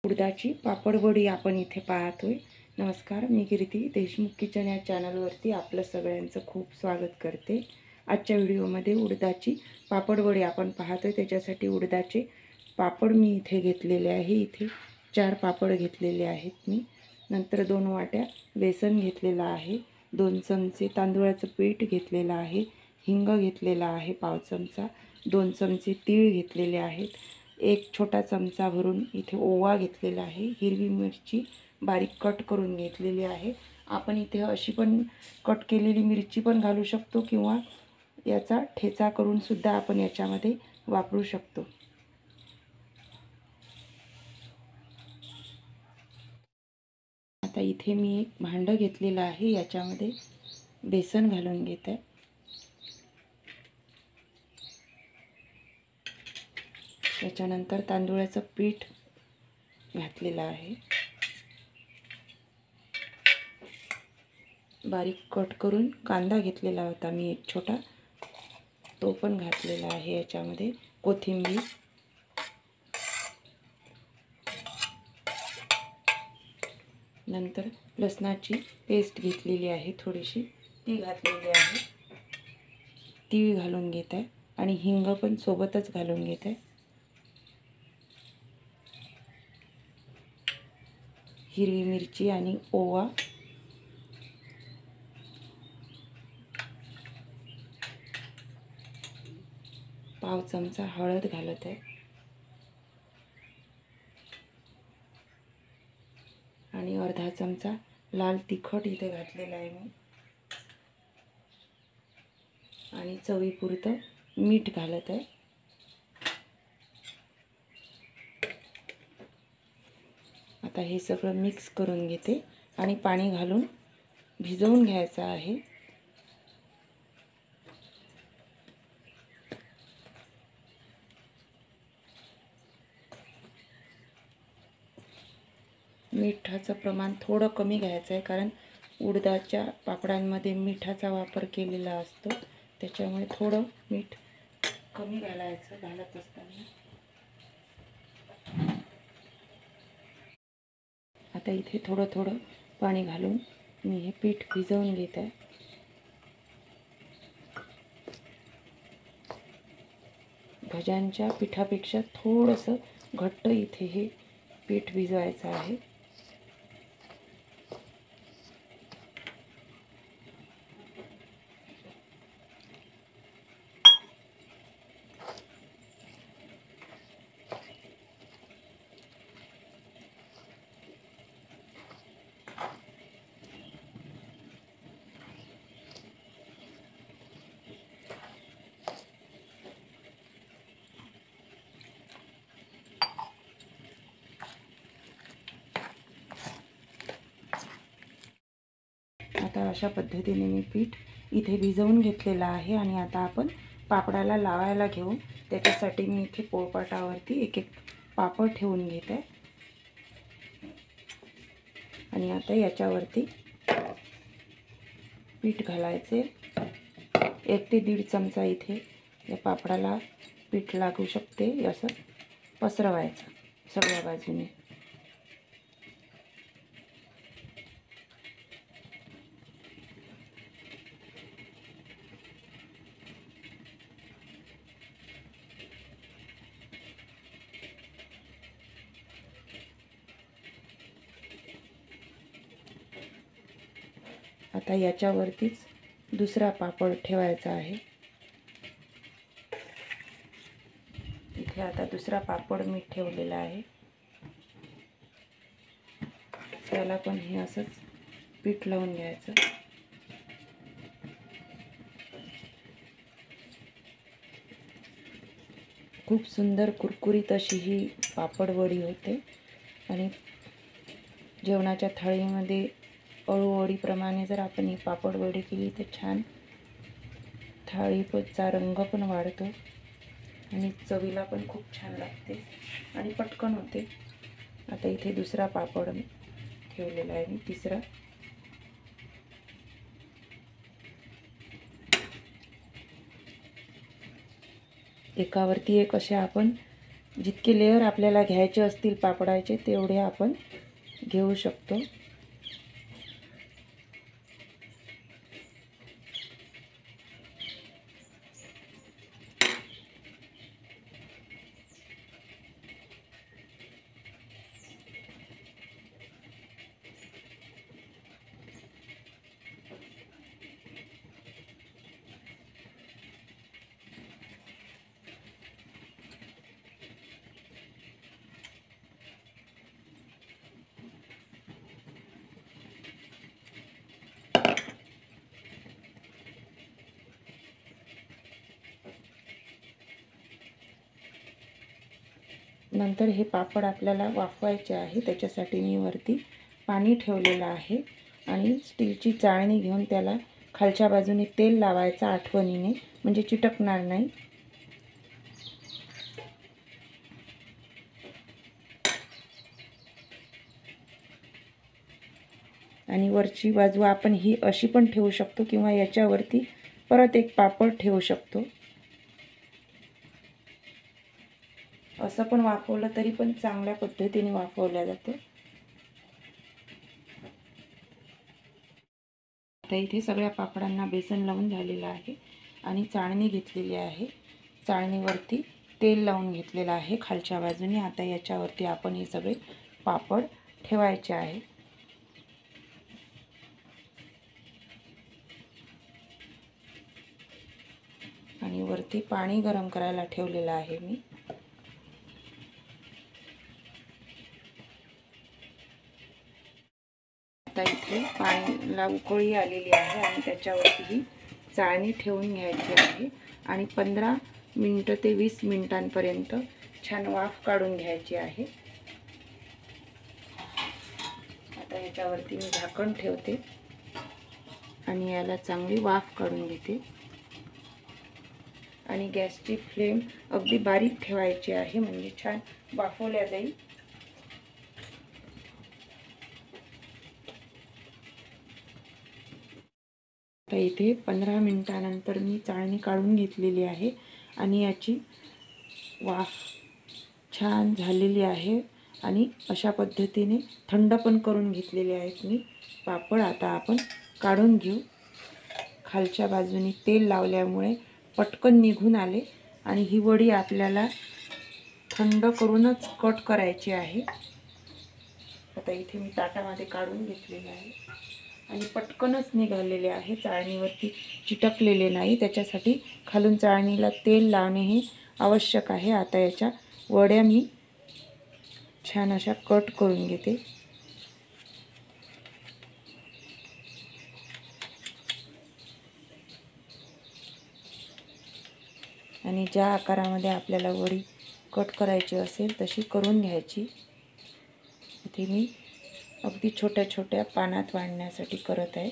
उडदाची पापडवडी आपण इथे पाहतोय। नमस्कार, मी कीर्ती देशमुख किचन या चॅनलवरती आपलं सगळ्यांचं खूप स्वागत करते। आजच्या व्हिडिओमध्ये उडदाची पापडवडी आपण पाहतोय। त्याच्यासाठी उडदाचे पापड मी इथे घेतलेले आहे। इथे 4 पापड घेतलेले आहेत मी। नंतर 2 वाट्या बेसन घेतलेला आहे, 2 चमचे तांदूळाचं पीठ घेतलेलं आहे, हिंग घेतलेला आहे पाव चमचा, 2 चमचे तीळ घेतलेले आहेत, एक छोटा चमचा भरून इथे ओवा घेतलेला आहे, हिरवी मिरची बारीक कट करून घेतलेली आहे। आपण इथे अशी पण कट केलेली मिरची पण घालू शकतो किंवा याचा ठेचा करून सुद्धा आपण याच्यामध्ये वापरू शकतो। आता इथे मी एक भांडं घेतलेलं आहे, याच्यामध्ये बेसन घालून घेते। त्याच्यानंतर तांदूळाचं पीठ घातलेलं आहे, बारीक कट करून कांदा घेतलेला होता मी एक छोटा, तो पण घातलेला आहे याच्यामध्ये, कोथिंबीर, नंतर लसणाची पेस्ट घेतलेली आहे थोडीशी, ती घातलेली आहे, तीळ घालून घेत आहे आणि हिंग पण सोबतच घालून घेत आहे, हिरवी मिरची आणि ओवा, पाव चमचा हळद घालत आहे आणि अर्धा चमचा लाल तिखट इथे घातलेला आहे मी, आणि चवीपुरतं मीठ घालत आहे। आता हे सगळं मिक्स करून घेते आणि पाणी घालून भिजवून घ्यायचं आहे। मिठाचं प्रमाण थोडं कमी घ्यायचं आहे, कारण उडदाच्या पापडांमध्ये मिठाचा वापर केलेला असतो, त्याच्यामुळे थोडं मीठ कमी घालायचं घालत असताना। आता इथे थोडं थोडं पाणी घालून मी हे पीठ भिजवून घेत आहे। भज्यांच्या पिठापेक्षा थोडंसं घट्ट इथे हे पीठ भिजवायचं आहे। आता अशा पद्धतीने मी पीठ इथे भिजवून घेतलेलं आहे आणि आता आपण पापडाला लावायला घेऊ। त्याच्यासाठी मी इथे पोळपाटावरती एक एक पापड ठेवून घेते आणि आता याच्यावरती पीठ घालायचे। 1 ते 1.5 चमचा इथे या पापडाला पीठ लागू शकते, असं पसरवायचं सगळ्या बाजूने। आता याच्यावरतीच दुसरा पापड ठेवायचा आहे। इथे आता दुसरा पापड मी ठेवलेला आहे, त्याला पण हे असंच पीठ लावून घ्यायचं। खूप सुंदर कुरकुरीत अशी ही पापडवडी होते आणि जेवणाच्या थाळीमध्ये अळूवडीप्रमाणे जर आपण ही पापडवडी केली तर छान थाळीचा रंग पण वाढतो आणि चवीला पण खूप छान लागते आणि पटकन होते। आता इथे दुसरा पापड ठेवलेला आहे मी, तिसरा, एकावरती एक असे आपण जितके लेयर आपल्याला घ्यायचे असतील पापडाचे तेवढे आपण घेऊ शकतो. नंतर हे पापड आपल्याला वाफवायचे आहे. त्याच्यासाठी मी वरती पाणी ठेवलेलं आहे आणि स्टीलची चाळणी घेऊन त्याला खालच्या बाजूने तेल लावायचं आठवणीने, म्हणजे चिटकणार नाही. आणि वरची बाजू आपण ही अशी पण ठेवू शकतो किंवा याच्यावरती परत एक पापड ठेवू शकतो. असं पण वाफवलं तरी पण चांगल्या पद्धतीने वाफवल्या जातं. आता इथे सगळ्या पापडांना बेसन लावून झालेलं आहे आणि चाळणी घेतलेली आहे. चाळणीवरती तेल लावून घेतलेलं आहे खालच्या बाजूने. आता याच्यावरती आपण हे सगळे पापड ठेवायचे आहे. आणि वरती पाणी गरम करायला ठेवलेलं आहे मी. आता इथे पाणीला उकळी आलेली आहे आणि त्याच्यावरती ही चाळणी ठेवून घ्यायची आहे आणि 15 मिनिटं ते 20 मिनिटांपर्यंत छान वाफ काढून घ्यायची आहे. आता याच्यावरती मी झाकण ठेवते आणि याला चांगली वाफ काढून घेते. आणि गॅसची फ्लेम अगदी बारीक ठेवायची आहे, म्हणजे छान वाफवल्या जाईल. आता इथे 15 मिनिटानंतर मी चाळणी काढून घेतलेली आहे आणि याची वाफ छान झालेली आहे आणि अशा पद्धतीने थंड पण करून घेतलेले आहेत मी पापड. आता आपण काढून घेऊ. खालच्या बाजूने तेल लावल्यामुळे पटकन निघून आले आणि ही वडी आपल्याला थंड करूनच कट करायची आहे. आता इथे मी ताटामध्ये काढून घेतलेले आहे आणि पटकनच निघालेले आहे, चाळणीवरती चिटकलेले नाही. त्याच्यासाठी खालून चाळणीला तेल लावणे हे आवश्यक आहे. आता याच्या वड्या मी छान अशा कट करून घेते. आणि ज्या आकारामध्ये आपल्याला वडी कट करायची असेल तशी करून घ्यायची. इथे मी अगदी छोट्या छोट्या पानात वाढण्यासाठी करत आहे.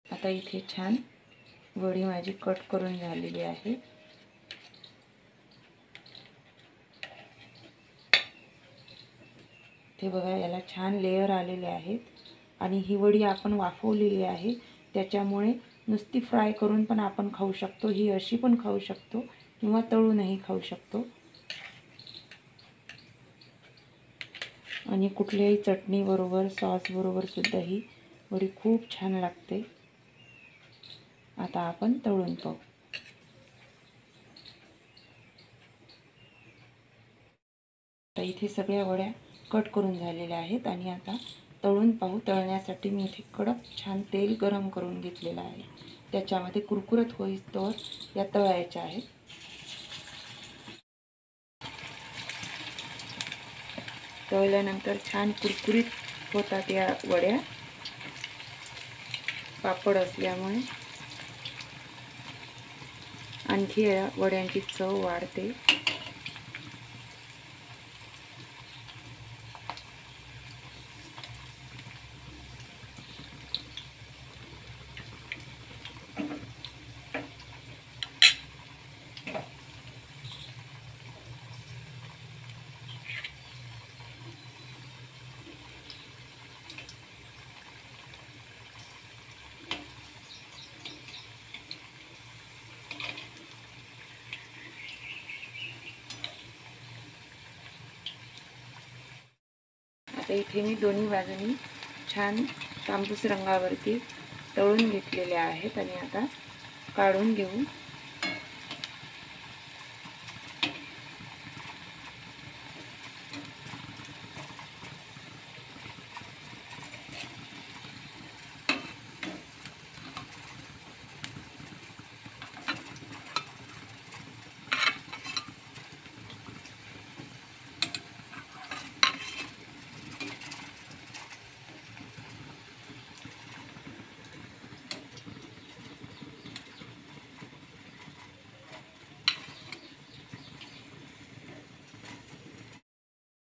आता इथे छान वडी माझी कट करून झालेली आहे. ते बघा, याला छान लेयर आलेले आहेत आणि ही वडी आपण वाफवलेली आहे. त्याच्यामुळे नुसती फ्राय करून पण आपण खाऊ शकतो, ही अशी पण खाऊ शकतो किंवा तळूनही खाऊ शकतो. आणि कुठल्याही चटणी बरोबर, सॉस बरोबर सुद्धा ही वडी खूप छान लागते. आता आपण तळून पाहू. आता इथे सगळ्या वड्या कट करून झालेल्या आहेत आणि आता तळून पाहू. तळण्यासाठी मी इथे कडक छान तेल गरम करून घेतलेलं आहे. त्याच्यामध्ये कुरकुरत होईस्तोवर या तळायच्या आहेत. तळल्यानंतर छान कुरकुरीत होतात या वड्या, पापड असल्यामुळे आणखी या वड्यांची चव वाढते. आता इथे मी दोन्ही बाजूनी छान तांबूस रंगावरती तळून घेतलेले आहेत आणि आता काढून घेऊ.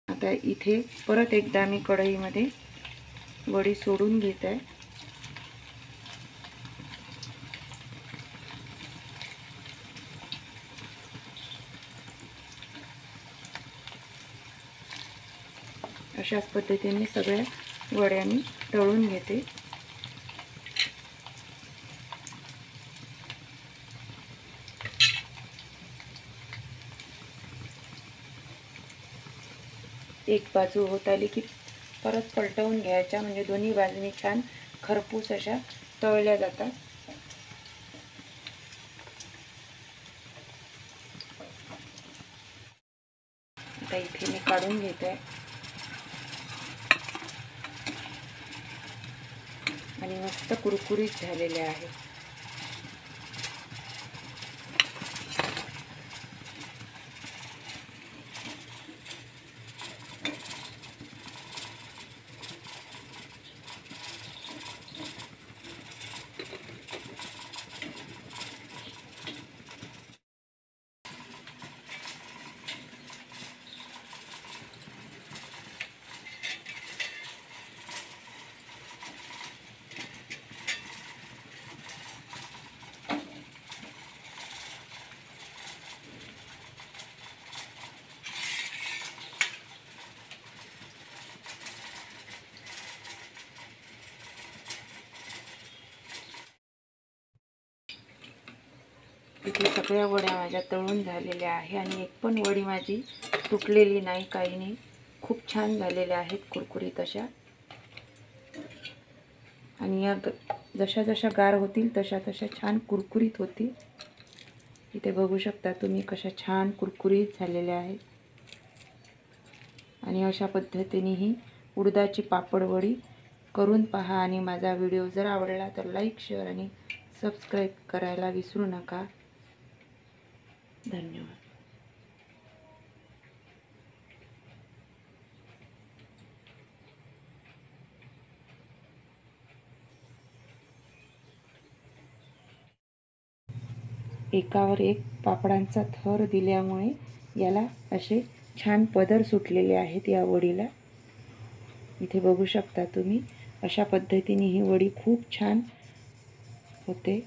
आता इथे परत एकदा मी कढईमध्ये वडी सोडून घेत आहे. अशाच पद्धतीने सगळ्या वड्या मी तळून घेते. एक बाजू होत आली की परत पलटवून घ्यायच्या, म्हणजे दोन्ही बाजूनी छान खरपूस अशा तळल्या जातात. आता इथे मी काढून घेत आहे आणि मस्त कुरकुरीत झालेले आहे. इथे सगळ्या वड्या माझ्या तळून झालेल्या आहे आणि एक पण वडी माझी तुटलेली नाही, काही नाही. खूप छान झालेल्या आहेत, कुरकुरीत अशा. आणि या जशा जशा गार होतील तशा तशा छान कुरकुरीत होतील. इथे बघू शकता तुम्ही कशा छान कुरकुरीत झालेल्या आहेत. आणि अशा पद्धतीने ही उडदाची पापडवडी करून पहा. आणि माझा व्हिडिओ जर आवडला तर लाईक, शेअर आणि सबस्क्राईब करायला विसरू नका. धन्यवाद. एकावर एक पापडांचा थर दिल्यामुळे याला असे छान पदर सुटलेले आहेत या वडीला. इथे बघू शकता तुम्ही, अशा पद्धतीने ही वडी खूप छान होते.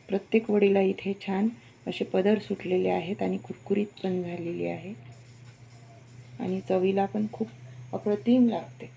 प्रत्येक वडीला इथे छान असे पदर सुटलेले आहेत आणि कुरकुरीत पण झालेली आहे आणि चवीला पण खूप अप्रतिम लागते.